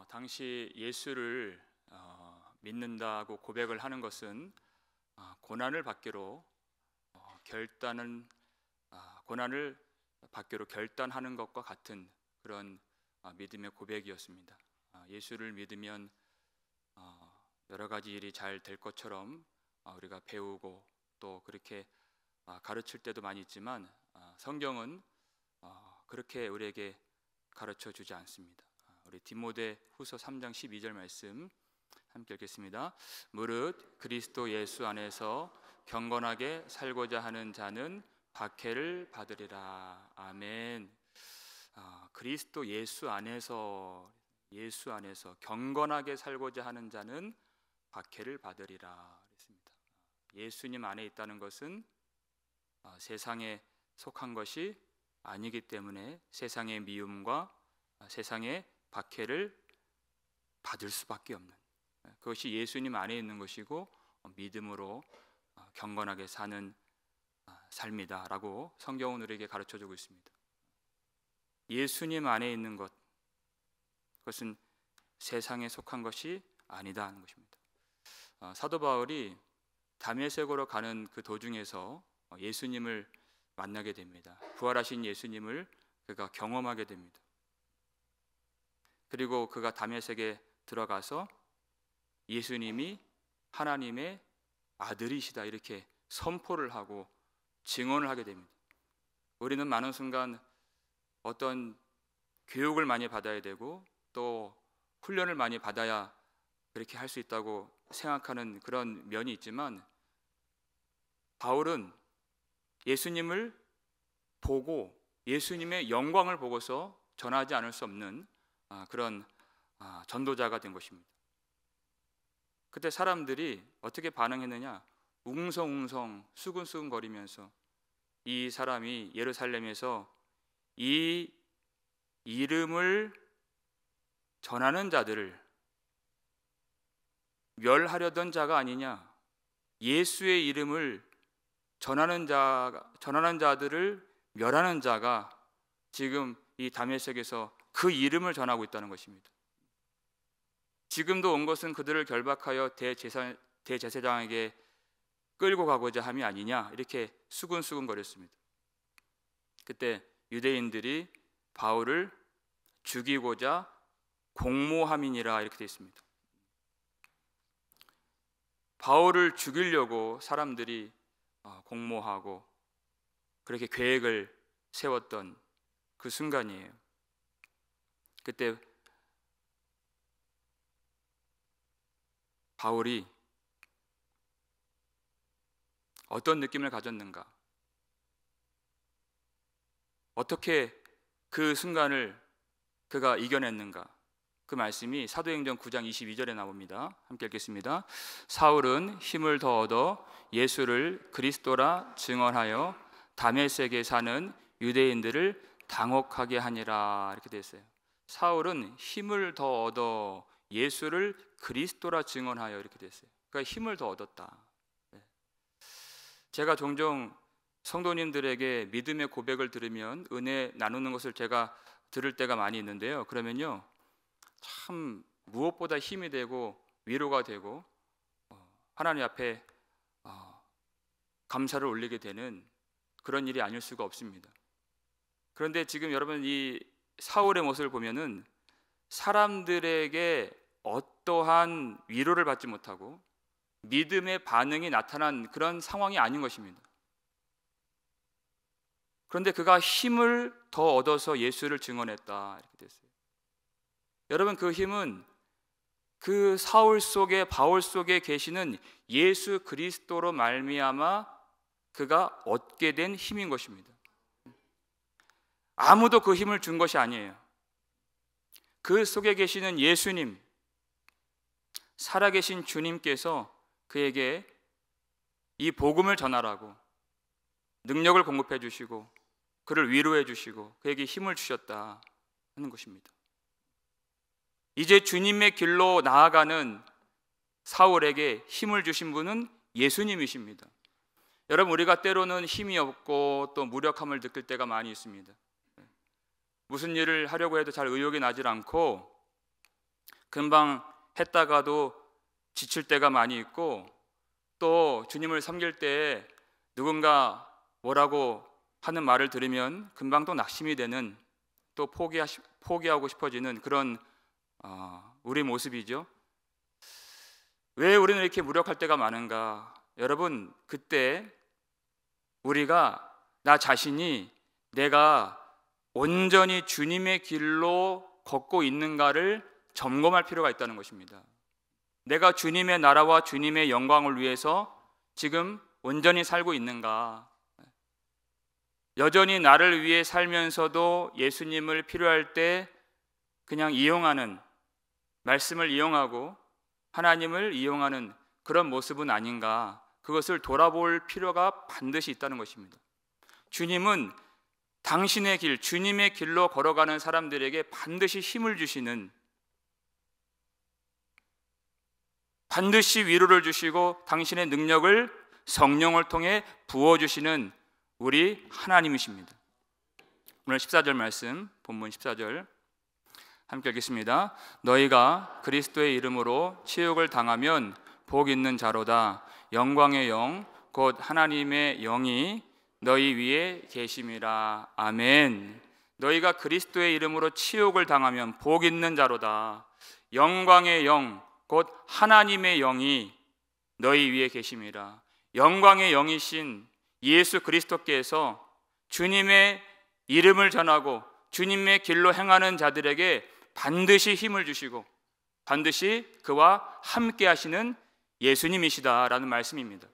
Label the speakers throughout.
Speaker 1: 당시 예수를 믿는다고 고백을 하는 것은 고난을 받기로 고난을 받기로 결단하는 것과 같은 그런 믿음의 고백이었습니다. 예수를 믿으면 여러 가지 일이 잘 될 것처럼 우리가 배우고 또 그렇게 가르칠 때도 많이 있지만 성경은 그렇게 우리에게 가르쳐 주지 않습니다. 우리 디모데후서 3장 12절 말씀 함께 읽겠습니다. 무릇 그리스도 예수 안에서 경건하게 살고자 하는 자는 박해를 받으리라. 아멘. 그리스도 예수 안에서 경건하게 살고자 하는 자는 박해를 받으리라 했습니다. 예수님 안에 있다는 것은 세상에 속한 것이 아니기 때문에 세상의 미움과 세상의 박해를 받을 수밖에 없는, 그것이 예수님 안에 있는 것이고 믿음으로 경건하게 사는 삶이다라고 성경은 우리에게 가르쳐주고 있습니다. 예수님 안에 있는 것, 그것은 세상에 속한 것이 아니다 하는 것입니다. 사도 바울이 다메섹으로 가는 그 도중에서 예수님을 만나게 됩니다. 부활하신 예수님을 그가 경험하게 됩니다. 그리고 그가 다메섹에 들어가서 예수님이 하나님의 아들이시다 이렇게 선포를 하고 증언을 하게 됩니다. 우리는 많은 순간 어떤 교육을 많이 받아야 되고 또 훈련을 많이 받아야 그렇게 할 수 있다고 생각하는 그런 면이 있지만, 바울은 예수님을 보고 예수님의 영광을 보고서 전하지 않을 수 없는 그런 전도자가 된 것입니다. 그때 사람들이 어떻게 반응했느냐? 웅성웅성 수근수근 거리면서 이 사람이 예루살렘에서 이 이름을 전하는 자들을 멸하려던 자가 아니냐, 예수의 이름을 전하는 자들을 멸하는 자가 지금 이 다메섹에서 그 이름을 전하고 있다는 것입니다. 지금도 온 것은 그들을 결박하여 대제사장에게 끌고 가고자 함이 아니냐 이렇게 수근수근 거렸습니다. 그때 유대인들이 바울을 죽이고자 공모함이니라 이렇게 되어 있습니다. 바울을 죽이려고 사람들이 공모하고 그렇게 계획을 세웠던 그 순간이에요. 그때 바울이 어떤 느낌을 가졌는가? 어떻게 그 순간을 그가 이겨냈는가? 그 말씀이 사도행전 9장 22절에 나옵니다. 함께 읽겠습니다. 사울은 힘을 더 얻어 예수를 그리스도라 증언하여 다메섹에 사는 유대인들을 당혹하게 하니라 이렇게 되어 있어요. 사울은 힘을 더 얻어 예수를 그리스도라 증언하여 이렇게 되어 있어요. 그러니까 힘을 더 얻었다. 제가 종종 성도님들에게 믿음의 고백을 들으면 은혜 나누는 것을 제가 들을 때가 많이 있는데요. 그러면요, 참 무엇보다 힘이 되고 위로가 되고 하나님 앞에 감사를 올리게 되는 그런 일이 아닐 수가 없습니다. 그런데 지금 여러분 이 사울의 모습을 보면은 사람들에게 어떠한 위로를 받지 못하고 믿음의 반응이 나타난 그런 상황이 아닌 것입니다. 그런데 그가 힘을 더 얻어서 예수를 증언했다 이렇게 됐어요. 여러분, 그 힘은 그 사울 속에 바울 속에 계시는 예수 그리스도로 말미암아 그가 얻게 된 힘인 것입니다. 아무도 그 힘을 준 것이 아니에요. 그 속에 계시는 예수님, 살아계신 주님께서 그에게 이 복음을 전하라고 능력을 공급해 주시고 그를 위로해 주시고 그에게 힘을 주셨다 하는 것입니다. 이제 주님의 길로 나아가는 사울에게 힘을 주신 분은 예수님이십니다. 여러분, 우리가 때로는 힘이 없고 또 무력함을 느낄 때가 많이 있습니다. 무슨 일을 하려고 해도 잘 의욕이 나질 않고 금방 했다가도 지칠 때가 많이 있고, 또 주님을 섬길 때 누군가 뭐라고 하는 말을 들으면 금방 또 낙심이 되는, 또 포기하고 싶어지는 그런 우리 모습이죠. 왜 우리는 이렇게 무력할 때가 많은가? 여러분, 그때 우리가 나 자신이 내가 온전히 주님의 길로 걷고 있는가를 점검할 필요가 있다는 것입니다. 내가 주님의 나라와 주님의 영광을 위해서 지금 온전히 살고 있는가? 여전히 나를 위해 살면서도 예수님을 필요할 때 그냥 이용하는, 말씀을 이용하고 하나님을 이용하는 그런 모습은 아닌가? 그것을 돌아볼 필요가 반드시 있다는 것입니다. 주님은 당신의 길, 주님의 길로 걸어가는 사람들에게 반드시 힘을 주시는, 반드시 위로를 주시고 당신의 능력을 성령을 통해 부어주시는 우리 하나님이십니다. 오늘 14절 말씀, 본문 14절 함께 읽겠습니다. 너희가 그리스도의 이름으로 치욕을 당하면 복 있는 자로다. 영광의 영 곧 하나님의 영이 너희 위에 계심이라. 아멘. 너희가 그리스도의 이름으로 치욕을 당하면 복 있는 자로다. 영광의 영 곧 하나님의 영이 너희 위에 계심이라. 영광의 영이신 예수 그리스도께서 주님의 이름을 전하고 주님의 길로 행하는 자들에게 반드시 힘을 주시고 반드시 그와 함께 하시는 예수님이시다라는 말씀입니다.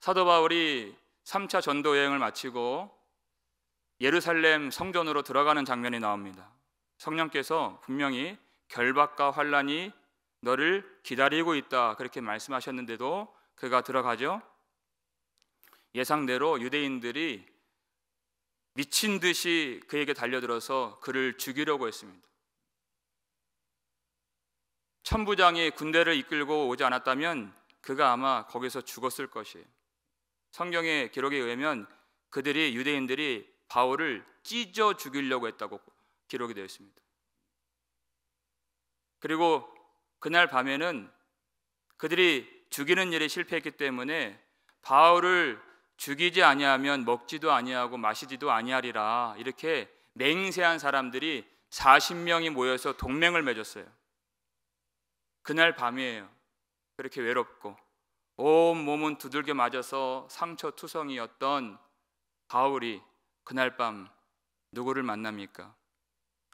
Speaker 1: 사도 바울이 3차 전도 여행을 마치고 예루살렘 성전으로 들어가는 장면이 나옵니다. 성령께서 분명히 결박과 환난이 너를 기다리고 있다 그렇게 말씀하셨는데도 그가 들어가죠. 예상대로 유대인들이 미친 듯이 그에게 달려들어서 그를 죽이려고 했습니다. 천부장이 군대를 이끌고 오지 않았다면 그가 아마 거기서 죽었을 것이에요. 성경의 기록에 의하면 유대인들이 바울을 찢어 죽이려고 했다고 기록이 되어 있습니다. 그리고 그날 밤에는 그들이 죽이는 일에 실패했기 때문에 바울을 죽이지 아니하면 먹지도 아니하고 마시지도 아니하리라 이렇게 맹세한 사람들이 40명이 모여서 동맹을 맺었어요. 그날 밤이에요. 그렇게 외롭고 온 몸은 두들겨 맞아서 상처투성이었던 바울이 그날 밤 누구를 만납니까?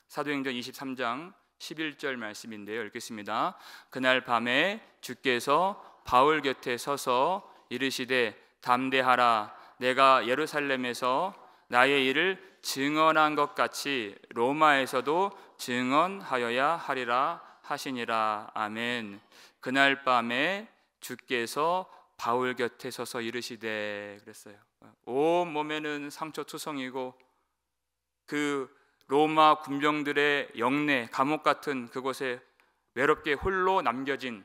Speaker 1: 사도행전 23장 11절 말씀인데요. 읽겠습니다. 그날 밤에 주께서 바울 곁에 서서 이르시되 담대하라. 내가 예루살렘에서 나의 일을 증언한 것 같이 로마에서도 증언하여야 하리라 하시니라. 아멘. 그날 밤에 주께서 바울 곁에 서서 이르시되 그랬어요. 온 몸에는 상처투성이고 그 로마 군병들의 영내 감옥 같은 그곳에 외롭게 홀로 남겨진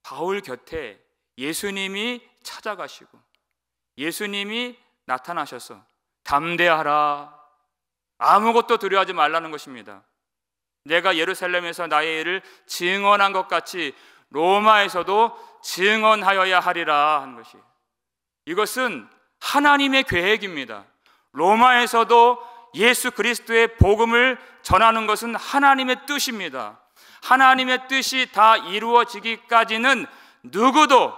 Speaker 1: 바울 곁에 예수님이 찾아가시고 예수님이 나타나셔서 담대하라. 아무것도 두려워하지 말라는 것입니다. 내가 예루살렘에서 나의 일을 증언한 것 같이 로마에서도 증언하여야 하리라 하는 것이, 이것은 하나님의 계획입니다. 로마에서도 예수 그리스도의 복음을 전하는 것은 하나님의 뜻입니다. 하나님의 뜻이 다 이루어지기까지는 누구도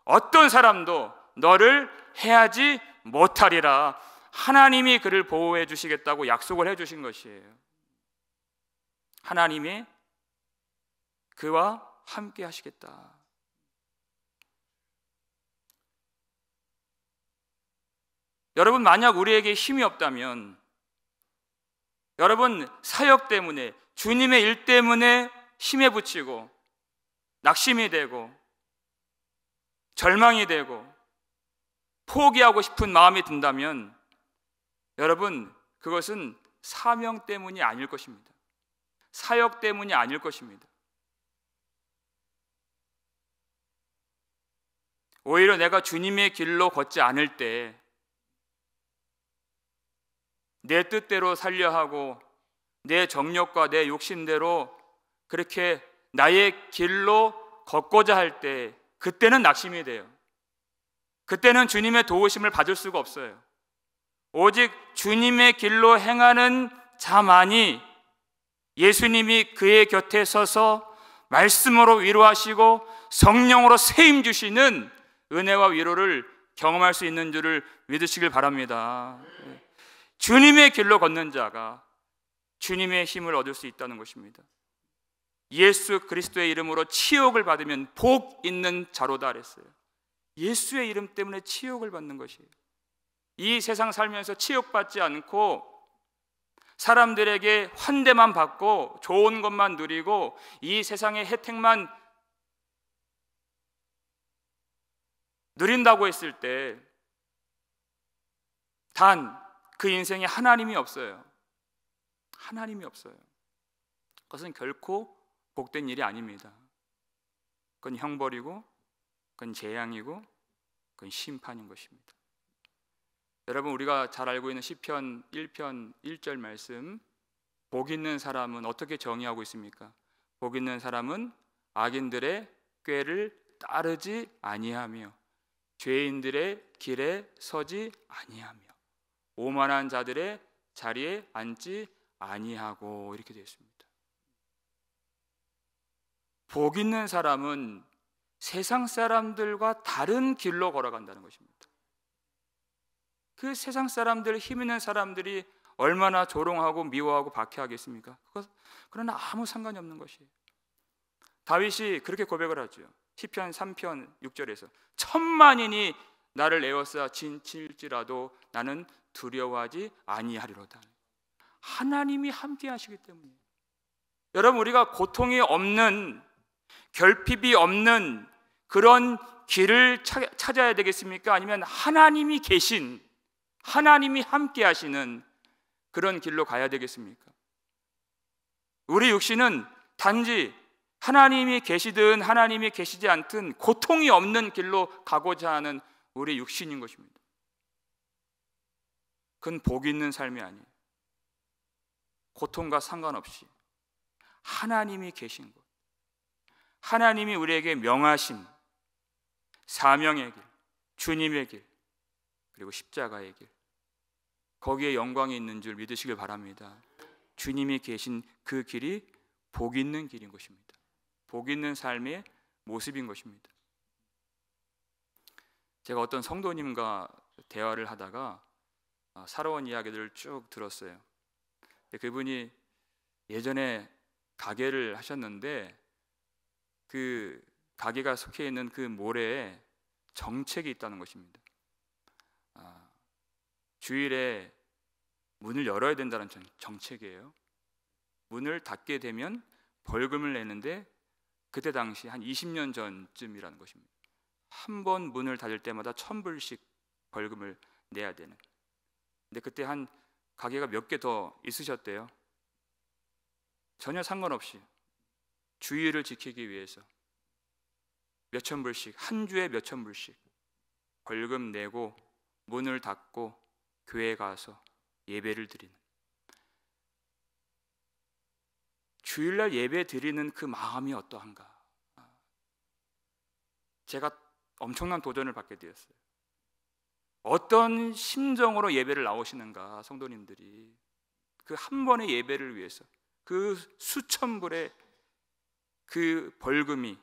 Speaker 1: 어떤 사람도 너를 해하지 못하리라. 하나님이 그를 보호해 주시겠다고 약속을 해 주신 것이에요. 하나님이 그와 함께 하시겠다. 여러분, 만약 우리에게 힘이 없다면, 여러분 사역 때문에 주님의 일 때문에 힘에 부치고 낙심이 되고 절망이 되고 포기하고 싶은 마음이 든다면 여러분 그것은 사명 때문이 아닐 것입니다. 사역 때문이 아닐 것입니다. 오히려 내가 주님의 길로 걷지 않을 때 내 뜻대로 살려 하고 내 정욕과 내 욕심대로 그렇게 나의 길로 걷고자 할 때, 그때는 낙심이 돼요. 그때는 주님의 도우심을 받을 수가 없어요. 오직 주님의 길로 행하는 자만이 예수님이 그의 곁에 서서 말씀으로 위로하시고 성령으로 세임 주시는 은혜와 위로를 경험할 수 있는 줄을 믿으시길 바랍니다. 주님의 길로 걷는 자가 주님의 힘을 얻을 수 있다는 것입니다. 예수 그리스도의 이름으로 치욕을 받으면 복 있는 자로다 그랬어요. 예수의 이름 때문에 치욕을 받는 것이에요. 이 세상 살면서 치욕받지 않고 사람들에게 환대만 받고 좋은 것만 누리고 이 세상의 혜택만 누린다고 했을 때 단 그 인생에 하나님이 없어요. 하나님이 없어요. 그것은 결코 복된 일이 아닙니다. 그건 형벌이고, 그건 재앙이고, 그건 심판인 것입니다. 여러분, 우리가 잘 알고 있는 시편 1편 1절 말씀, 복 있는 사람은 어떻게 정의하고 있습니까? 복 있는 사람은 악인들의 꾀를 따르지 아니하며 죄인들의 길에 서지 아니하며 오만한 자들의 자리에 앉지 아니하고, 이렇게 되어 있습니다. 복 있는 사람은 세상 사람들과 다른 길로 걸어간다는 것입니다. 그 세상 사람들, 힘 있는 사람들이 얼마나 조롱하고 미워하고 박해하겠습니까? 그러나 아무 상관이 없는 것이에요. 다윗이 그렇게 고백을 하죠. 시편 3편 6절에서 천만인이 나를 에워싸 진칠지라도 나는 두려워하지 아니하리로다. 하나님이 함께 하시기 때문에. 여러분, 우리가 고통이 없는, 결핍이 없는 그런 길을 찾아야 되겠습니까? 아니면 하나님이 계신, 하나님이 함께 하시는 그런 길로 가야 되겠습니까? 우리 육신은 단지 하나님이 계시든 하나님이 계시지 않든 고통이 없는 길로 가고자 하는 우리 육신인 것입니다. 그건 복 있는 삶이 아니에요. 고통과 상관없이 하나님이 계신 것, 하나님이 우리에게 명하신 사명의 길, 주님의 길, 그리고 십자가의 길, 거기에 영광이 있는 줄 믿으시길 바랍니다. 주님이 계신 그 길이 복 있는 길인 것입니다. 복 있는 삶의 모습인 것입니다. 제가 어떤 성도님과 대화를 하다가 살아온 이야기들을 쭉 들었어요. 그분이 예전에 가게를 하셨는데 그 가게가 속해 있는 그 모래에 정책이 있다는 것입니다. 주일에 문을 열어야 된다는 정책이에요. 문을 닫게 되면 벌금을 내는데 그때 당시 한 20년 전쯤이라는 것입니다. 한 번 문을 닫을 때마다 1,000불씩 벌금을 내야 되는. 근데 그때 한 가게가 몇 개 더 있으셨대요. 전혀 상관없이 주의를 지키기 위해서 몇천 불씩, 한 주에 몇천 불씩 벌금 내고 문을 닫고 교회에 가서 예배를 드리는, 주일날 예배 드리는 그 마음이 어떠한가. 제가 엄청난 도전을 받게 되었어요. 어떤 심정으로 예배를 나오시는가, 성도님들이. 그 한 번의 예배를 위해서 그 수천 불의 그 벌금이,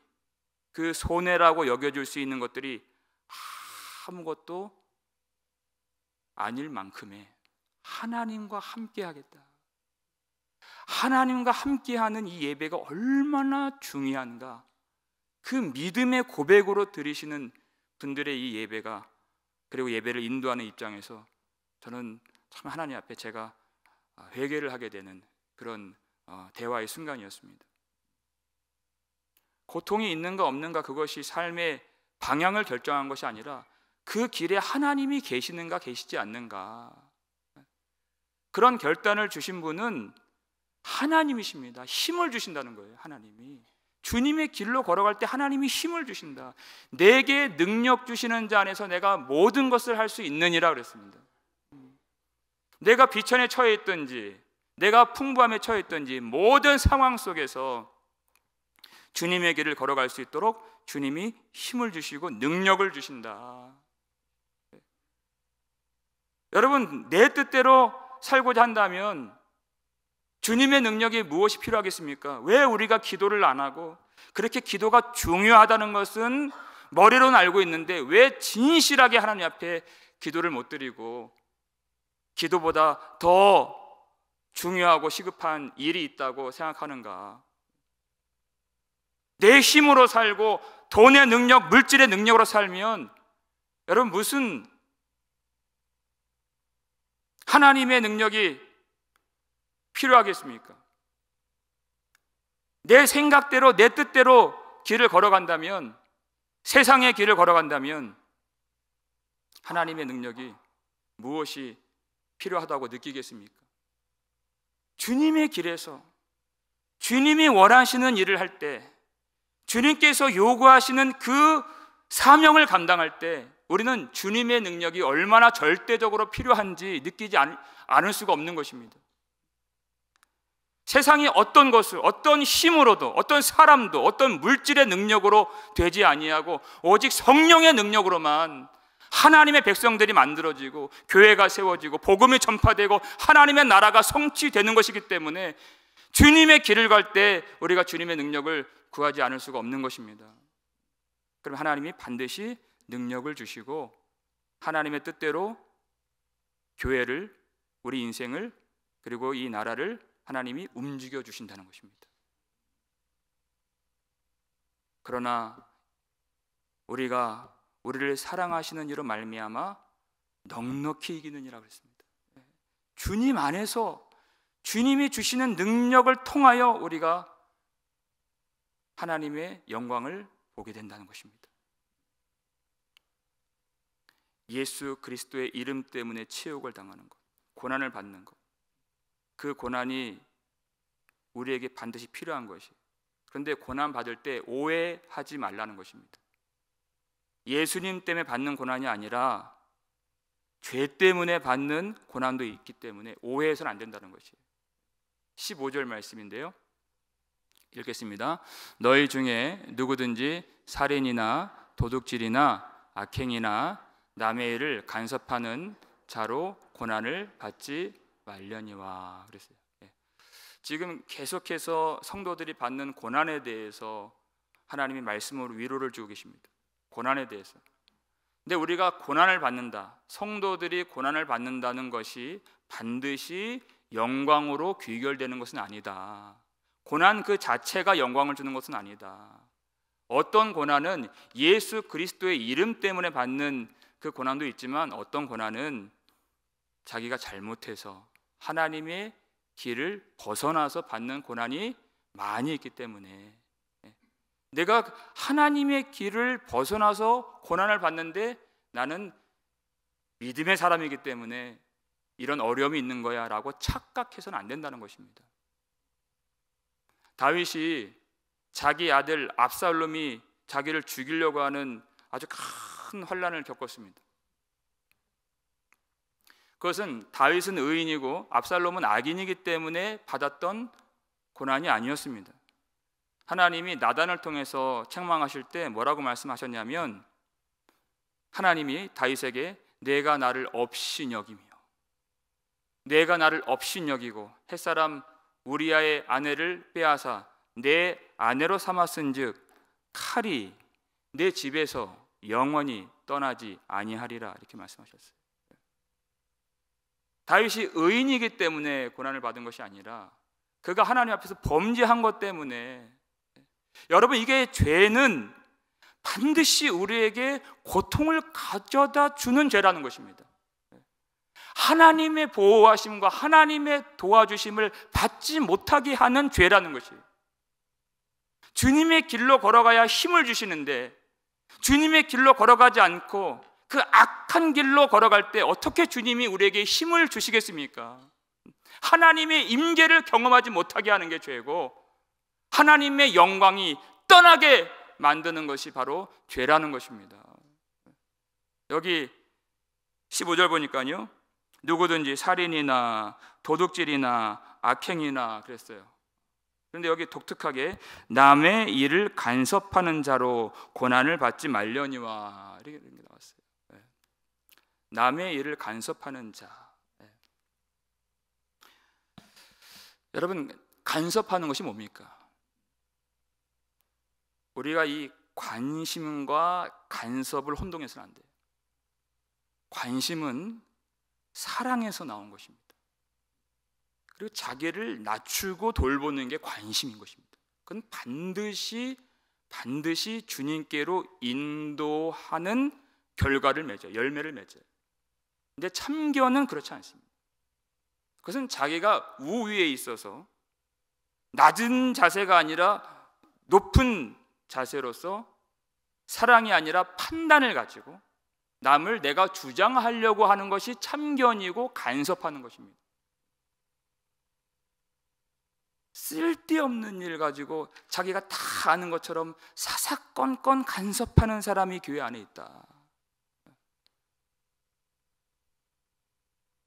Speaker 1: 그 손해라고 여겨질 수 있는 것들이 아무것도 아닐 만큼의 하나님과 함께 하겠다. 하나님과 함께하는 이 예배가 얼마나 중요한가. 그 믿음의 고백으로 드리시는 분들의 이 예배가, 그리고 예배를 인도하는 입장에서 저는 참 하나님 앞에 제가 회개를 하게 되는 그런 대화의 순간이었습니다. 고통이 있는가 없는가, 그것이 삶의 방향을 결정한 것이 아니라 그 길에 하나님이 계시는가 계시지 않는가, 그런 결단을 주신 분은 하나님이십니다. 힘을 주신다는 거예요. 하나님이 주님의 길로 걸어갈 때 하나님이 힘을 주신다. 내게 능력 주시는 자 안에서 내가 모든 것을 할 수 있느니라 그랬습니다. 내가 비천에 처해 있든지, 내가 풍부함에 처해 있든지 모든 상황 속에서 주님의 길을 걸어갈 수 있도록 주님이 힘을 주시고 능력을 주신다. 여러분, 내 뜻대로 살고자 한다면 주님의 능력이 무엇이 필요하겠습니까? 왜 우리가 기도를 안 하고, 그렇게 기도가 중요하다는 것은 머리로는 알고 있는데 왜 진실하게 하나님 앞에 기도를 못 드리고 기도보다 더 중요하고 시급한 일이 있다고 생각하는가? 내 힘으로 살고 돈의 능력, 물질의 능력으로 살면 여러분 무슨 하나님의 능력이 필요하겠습니까? 내 생각대로 내 뜻대로 길을 걸어간다면, 세상의 길을 걸어간다면 하나님의 능력이 무엇이 필요하다고 느끼겠습니까? 주님의 길에서 주님이 원하시는 일을 할 때, 주님께서 요구하시는 그 사명을 감당할 때 우리는 주님의 능력이 얼마나 절대적으로 필요한지 느끼지 않을 수가 없는 것입니다. 세상이 어떤 것을, 어떤 힘으로도, 어떤 사람도, 어떤 물질의 능력으로 되지 아니하고 오직 성령의 능력으로만 하나님의 백성들이 만들어지고 교회가 세워지고 복음이 전파되고 하나님의 나라가 성취되는 것이기 때문에 주님의 길을 갈 때 우리가 주님의 능력을 구하지 않을 수가 없는 것입니다. 그럼 하나님이 반드시 능력을 주시고 하나님의 뜻대로 교회를, 우리 인생을, 그리고 이 나라를 하나님이 움직여 주신다는 것입니다. 그러나 우리가 우리를 사랑하시는 이로 말미암아 넉넉히 이기느니라 그랬습니다. 주님 안에서 주님이 주시는 능력을 통하여 우리가 하나님의 영광을 보게 된다는 것입니다. 예수 그리스도의 이름 때문에 치욕을 당하는 것, 고난을 받는 것, 그 고난이 우리에게 반드시 필요한 것이. 그런데 고난 받을 때 오해하지 말라는 것입니다. 예수님 때문에 받는 고난이 아니라 죄 때문에 받는 고난도 있기 때문에 오해해서는 안 된다는 것이에요. 15절 말씀인데요, 읽겠습니다. 너희 중에 누구든지 살인이나 도둑질이나 악행이나 남의 일을 간섭하는 자로 고난을 받지 말려니와 그랬어요. 지금 계속해서 성도들이 받는 고난에 대해서 하나님이 말씀으로 위로를 주고 계십니다. 고난에 대해서. 근데 우리가 고난을 받는다, 성도들이 고난을 받는다는 것이 반드시 영광으로 귀결되는 것은 아니다. 고난 그 자체가 영광을 주는 것은 아니다. 어떤 고난은 예수 그리스도의 이름 때문에 받는 그 고난도 있지만 어떤 고난은 자기가 잘못해서 하나님의 길을 벗어나서 받는 고난이 많이 있기 때문에, 내가 하나님의 길을 벗어나서 고난을 받는데 나는 믿음의 사람이기 때문에 이런 어려움이 있는 거야 라고 착각해서는 안 된다는 것입니다. 다윗이 자기 아들 압살롬이 자기를 죽이려고 하는 아주 큰 환난을 겪었습니다. 그것은 다윗은 의인이고 압살롬은 악인이기 때문에 받았던 고난이 아니었습니다. 하나님이 나단을 통해서 책망하실 때 뭐라고 말씀하셨냐면, 하나님이 다윗에게 내가 나를 업신여기며, 내가 나를 업신여기고 햇사람 우리아의 아내를 빼앗아 내 아내로 삼았은즉 칼이 내 집에서 영원히 떠나지 아니하리라, 이렇게 말씀하셨어요. 다윗이 의인이기 때문에 고난을 받은 것이 아니라 그가 하나님 앞에서 범죄한 것 때문에. 여러분, 이게 죄는 반드시 우리에게 고통을 가져다 주는 죄라는 것입니다. 하나님의 보호하심과 하나님의 도와주심을 받지 못하게 하는 죄라는 것이에요. 주님의 길로 걸어가야 힘을 주시는데 주님의 길로 걸어가지 않고 그 악한 길로 걸어갈 때 어떻게 주님이 우리에게 힘을 주시겠습니까? 하나님의 임재를 경험하지 못하게 하는 게 죄고 하나님의 영광이 떠나게 만드는 것이 바로 죄라는 것입니다. 여기 15절 보니까요, 누구든지 살인이나 도둑질이나 악행이나 그랬어요. 그런데 여기 독특하게 남의 일을 간섭하는 자로 고난을 받지 말려니와 이렇게 나왔어요. 남의 일을 간섭하는 자. 여러분, 간섭하는 것이 뭡니까? 우리가 이 관심과 간섭을 혼동해서는 안 돼요. 관심은 사랑에서 나온 것입니다. 그리고 자기를 낮추고 돌보는 게 관심인 것입니다. 그건 반드시 주님께로 인도하는 결과를 맺어요. 열매를 맺어요. 근데 참견은 그렇지 않습니다. 그것은 자기가 우위에 있어서 낮은 자세가 아니라 높은 자세로서 사랑이 아니라 판단을 가지고 남을 내가 주장하려고 하는 것이 참견이고 간섭하는 것입니다. 쓸데없는 일 가지고 자기가 다 아는 것처럼 사사건건 간섭하는 사람이 교회 안에 있다.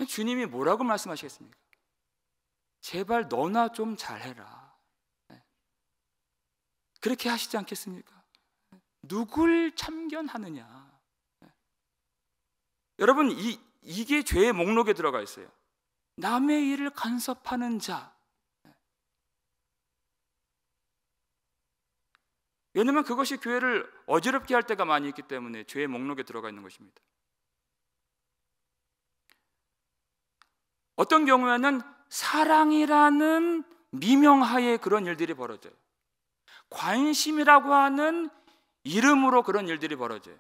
Speaker 1: 주님이 뭐라고 말씀하시겠습니까? 제발 너나 좀 잘해라. 그렇게 하시지 않겠습니까? 누굴 참견하느냐? 여러분, 이게 죄의 목록에 들어가 있어요. 남의 일을 간섭하는 자. 왜냐하면 그것이 교회를 어지럽게 할 때가 많이 있기 때문에 죄의 목록에 들어가 있는 것입니다. 어떤 경우에는 사랑이라는 미명하에 그런 일들이 벌어져요. 관심이라고 하는 이름으로 그런 일들이 벌어져요.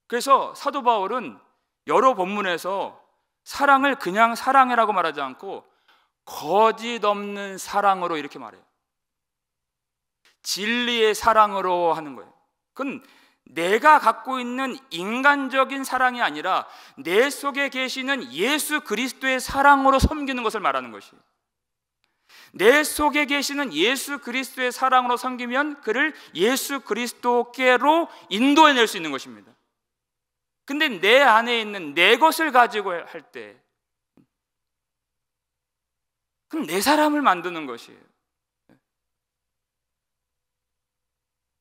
Speaker 1: 그래서 사도 바울은 여러 본문에서 사랑을 그냥 사랑이라고 말하지 않고 거짓 없는 사랑으로 이렇게 말해요. 진리의 사랑으로 하는 거예요. 그건 내가 갖고 있는 인간적인 사랑이 아니라 내 속에 계시는 예수 그리스도의 사랑으로 섬기는 것을 말하는 것이에요. 내 속에 계시는 예수 그리스도의 사랑으로 섬기면 그를 예수 그리스도께로 인도해낼 수 있는 것입니다. 근데 내 안에 있는 내 것을 가지고 할 때 그럼 내 사람을 만드는 것이에요.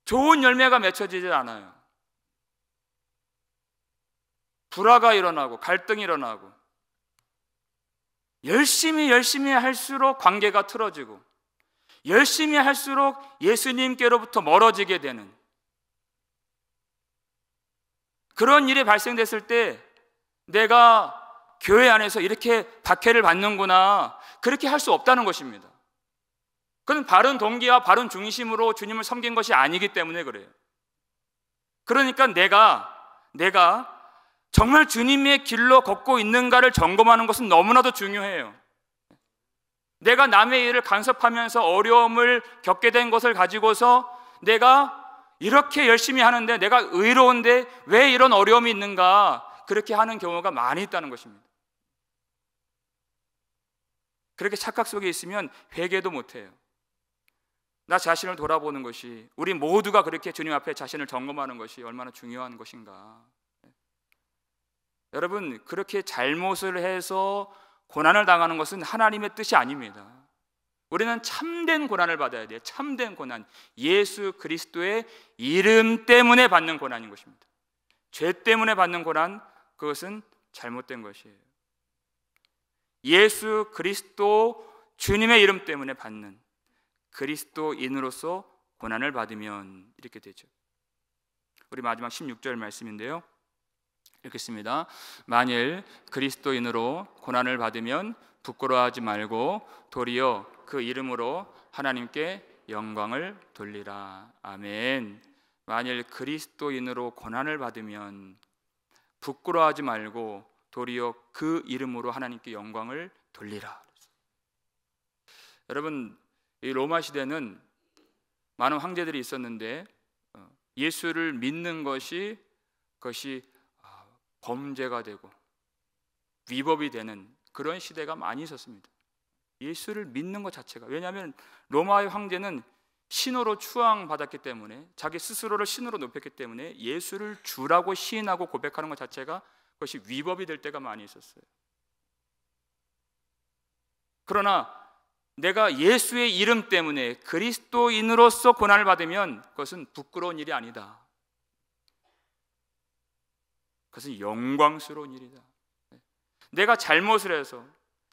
Speaker 1: 좋은 열매가 맺혀지지 않아요. 불화가 일어나고 갈등이 일어나고 열심히 할수록 관계가 틀어지고 열심히 할수록 예수님께로부터 멀어지게 되는 그런 일이 발생됐을 때 내가 교회 안에서 이렇게 박해를 받는구나 그렇게 할 수 없다는 것입니다. 그건 바른 동기와 바른 중심으로 주님을 섬긴 것이 아니기 때문에 그래요. 그러니까 내가 정말 주님의 길로 걷고 있는가를 점검하는 것은 너무나도 중요해요. 내가 남의 일을 간섭하면서 어려움을 겪게 된 것을 가지고서 내가 이렇게 열심히 하는데 내가 의로운데 왜 이런 어려움이 있는가 그렇게 하는 경우가 많이 있다는 것입니다. 그렇게 착각 속에 있으면 회개도 못해요. 나 자신을 돌아보는 것이 우리 모두가 그렇게 주님 앞에 자신을 점검하는 것이 얼마나 중요한 것인가. 여러분, 그렇게 잘못을 해서 고난을 당하는 것은 하나님의 뜻이 아닙니다. 우리는 참된 고난을 받아야 돼요. 참된 고난, 예수 그리스도의 이름 때문에 받는 고난인 것입니다. 죄 때문에 받는 고난, 그것은 잘못된 것이에요. 예수 그리스도 주님의 이름 때문에 받는 그리스도인으로서 고난을 받으면 이렇게 되죠. 우리 마지막 16절 말씀인데요, 읽겠습니다. 만일 그리스도인으로 고난을 받으면 부끄러워하지 말고 도리어 그 이름으로 하나님께 영광을 돌리라. 아멘. 만일 그리스도인으로 고난을 받으면 부끄러워하지 말고 도리어 그 이름으로 하나님께 영광을 돌리라. 여러분, 이 로마 시대는 많은 황제들이 있었는데 예수를 믿는 것이 범죄가 되고 위법이 되는 그런 시대가 많이 있었습니다. 예수를 믿는 것 자체가, 왜냐하면 로마의 황제는 신으로 추앙받았기 때문에 자기 스스로를 신으로 높였기 때문에 예수를 주라고 시인하고 고백하는 것 자체가 그것이 위법이 될 때가 많이 있었어요. 그러나 내가 예수의 이름 때문에 그리스도인으로서 고난을 받으면 그것은 부끄러운 일이 아니다. 그것은 영광스러운 일이다. 내가 잘못을 해서,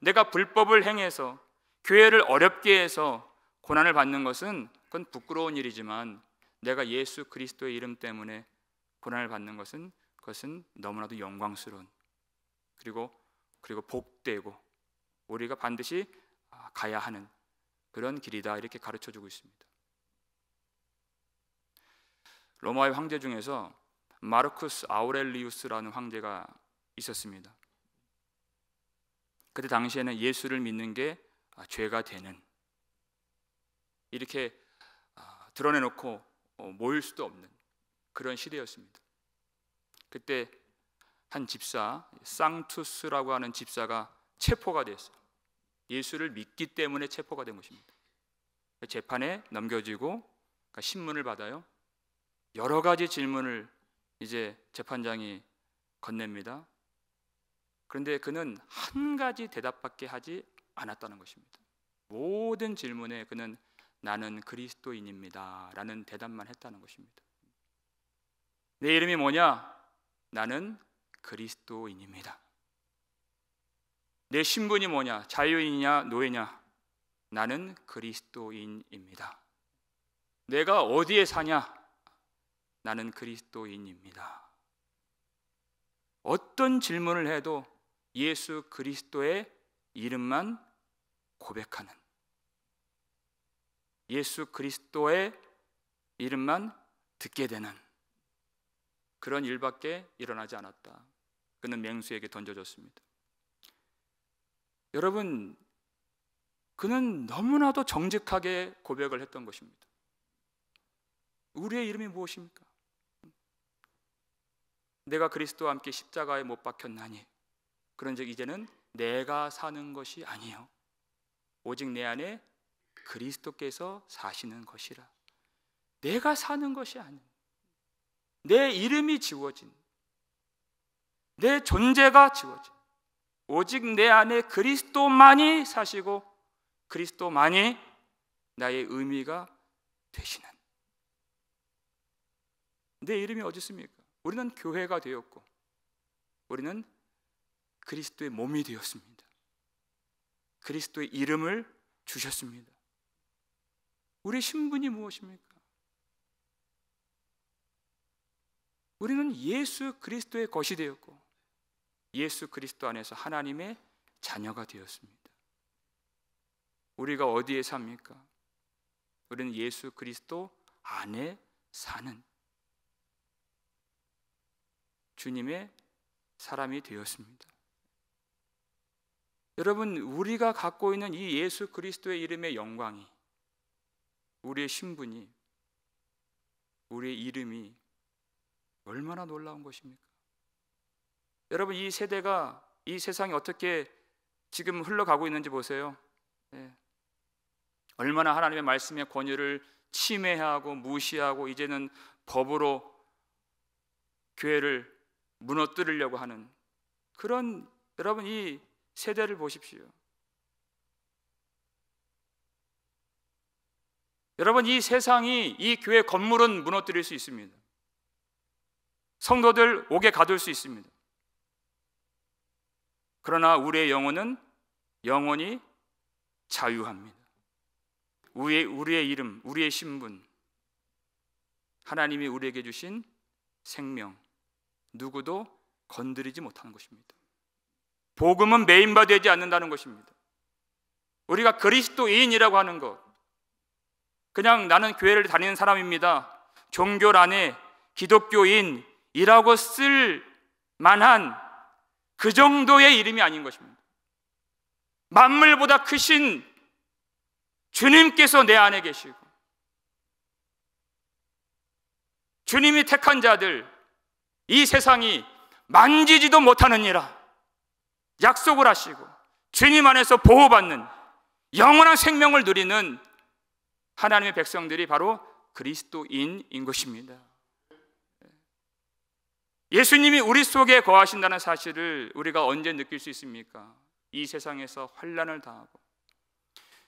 Speaker 1: 내가 불법을 행해서 교회를 어렵게 해서 고난을 받는 것은 그건 부끄러운 일이지만, 내가 예수 그리스도의 이름 때문에 고난을 받는 것은 그것은 너무나도 영광스러운, 그리고 복되고 우리가 반드시 가야 하는 그런 길이다, 이렇게 가르쳐주고 있습니다. 로마의 황제 중에서 마르쿠스 아우렐리우스라는 황제가 있었습니다. 그때 당시에는 예수를 믿는 게 죄가 되는, 이렇게 드러내놓고 모일 수도 없는 그런 시대였습니다. 그때 한 집사, 쌍투스라고 하는 집사가 체포가 됐어요. 예수를 믿기 때문에 체포가 된 것입니다. 재판에 넘겨지고 신문을 받아요. 여러 가지 질문을 이제 재판장이 건넵니다. 그런데 그는 한 가지 대답밖에 하지 않았다는 것입니다. 모든 질문에 그는 나는 그리스도인입니다 라는 대답만 했다는 것입니다. 내 이름이 뭐냐? 나는 그리스도인입니다. 내 신분이 뭐냐? 자유인이냐 노예냐? 나는 그리스도인입니다. 내가 어디에 사냐? 나는 그리스도인입니다. 어떤 질문을 해도 예수 그리스도의 이름만 고백하는, 예수 그리스도의 이름만 듣게 되는 그런 일밖에 일어나지 않았다. 그는 맹수에게 던져졌습니다. 여러분, 그는 너무나도 정직하게 고백을 했던 것입니다. 우리의 이름이 무엇입니까? 내가 그리스도와 함께 십자가에 못 박혔나니 그런즉 이제는 내가 사는 것이 아니요 오직 내 안에 그리스도께서 사시는 것이라. 내가 사는 것이 아닌, 내 이름이 지워진, 내 존재가 지워진, 오직 내 안에 그리스도만이 사시고 그리스도만이 나의 의미가 되시는, 내 이름이 어디 있습니까? 우리는 교회가 되었고 우리는 그리스도의 몸이 되었습니다. 그리스도의 이름을 주셨습니다. 우리의 신분이 무엇입니까? 우리는 예수 그리스도의 것이 되었고 예수 그리스도 안에서 하나님의 자녀가 되었습니다. 우리가 어디에 삽니까? 우리는 예수 그리스도 안에 사는 주님의 사람이 되었습니다. 여러분, 우리가 갖고 있는 이 예수 그리스도의 이름의 영광이, 우리의 신분이, 우리의 이름이 얼마나 놀라운 것입니까? 여러분, 이 세대가, 이 세상이 어떻게 지금 흘러가고 있는지 보세요. 얼마나 하나님의 말씀의 권위를 침해하고 무시하고 이제는 법으로 교회를 무너뜨리려고 하는 그런, 여러분, 이 세대를 보십시오. 여러분, 이 세상이, 이 교회 건물은 무너뜨릴 수 있습니다. 성도들 옥에 가둘 수 있습니다. 그러나 우리의 영혼은 영원히 자유합니다. 우리의 이름, 우리의 신분, 하나님이 우리에게 주신 생명, 누구도 건드리지 못하는 것입니다. 복음은 매인바되지 않는다는 것입니다. 우리가 그리스도인이라고 하는 것, 그냥 나는 교회를 다니는 사람입니다, 종교란에 기독교인이라고 쓸 만한 그 정도의 이름이 아닌 것입니다. 만물보다 크신 주님께서 내 안에 계시고 주님이 택한 자들, 이 세상이 만지지도 못하느니라 약속을 하시고 주님 안에서 보호받는 영원한 생명을 누리는 하나님의 백성들이 바로 그리스도인인 것입니다. 예수님이 우리 속에 거하신다는 사실을 우리가 언제 느낄 수 있습니까? 이 세상에서 환난을 당하고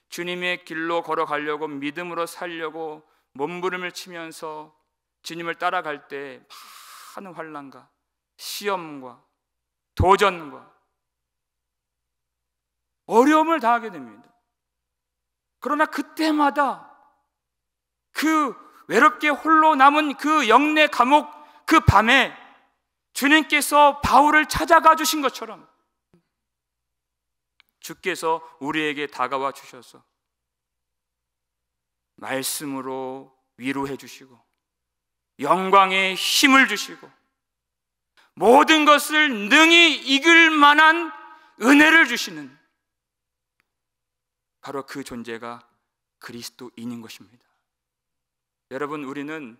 Speaker 1: 주님의 길로 걸어가려고 믿음으로 살려고 몸부림을 치면서 주님을 따라갈 때 많은 환난과 시험과 도전과 어려움을 당하게 됩니다. 그러나 그때마다 그 외롭게 홀로 남은 그 영내 감옥 그 밤에 주님께서 바울을 찾아가 주신 것처럼 주께서 우리에게 다가와 주셔서 말씀으로 위로해 주시고 영광의 힘을 주시고 모든 것을 능히 이길 만한 은혜를 주시는 바로 그 존재가 그리스도인인 것입니다. 여러분, 우리는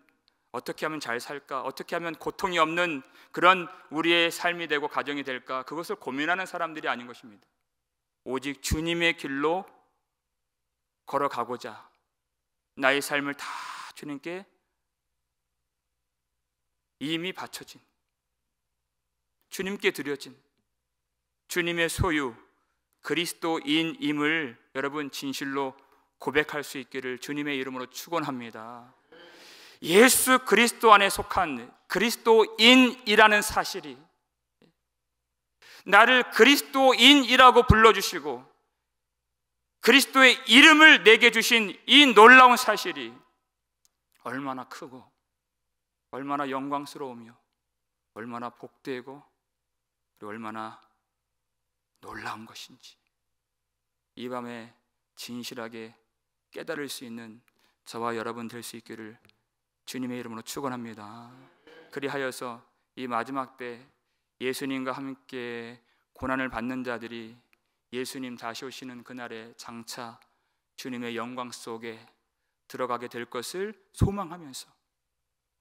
Speaker 1: 어떻게 하면 잘 살까? 어떻게 하면 고통이 없는 그런 우리의 삶이 되고 가정이 될까? 그것을 고민하는 사람들이 아닌 것입니다. 오직 주님의 길로 걸어가고자 나의 삶을 다 주님께 이미 바쳐진, 주님께 드려진 주님의 소유 그리스도인임을 여러분 진실로 고백할 수 있기를 주님의 이름으로 축원합니다. 예수 그리스도 안에 속한 그리스도인이라는 사실이 나를 그리스도인이라고 불러주시고 그리스도의 이름을 내게 주신 이 놀라운 사실이 얼마나 크고 얼마나 영광스러우며 얼마나 복되고 얼마나 놀라운 것인지 이 밤에 진실하게 깨달을 수 있는 저와 여러분 될 수 있기를 주님의 이름으로 축원합니다. 그리하여서 이 마지막 때 예수님과 함께 고난을 받는 자들이 예수님 다시 오시는 그날에 장차 주님의 영광 속에 들어가게 될 것을 소망하면서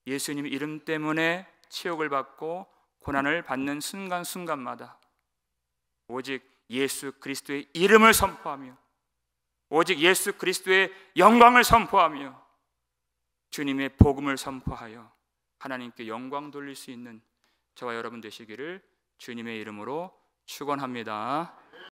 Speaker 1: 예수님 이름 때문에 치욕을 받고 고난을 받는 순간순간마다 오직 예수 그리스도의 이름을 선포하며 오직 예수 그리스도의 영광을 선포하며 주님의 복음을 선포하여 하나님께 영광 돌릴 수 있는 저와 여러분 되시기를 주님의 이름으로 축원합니다.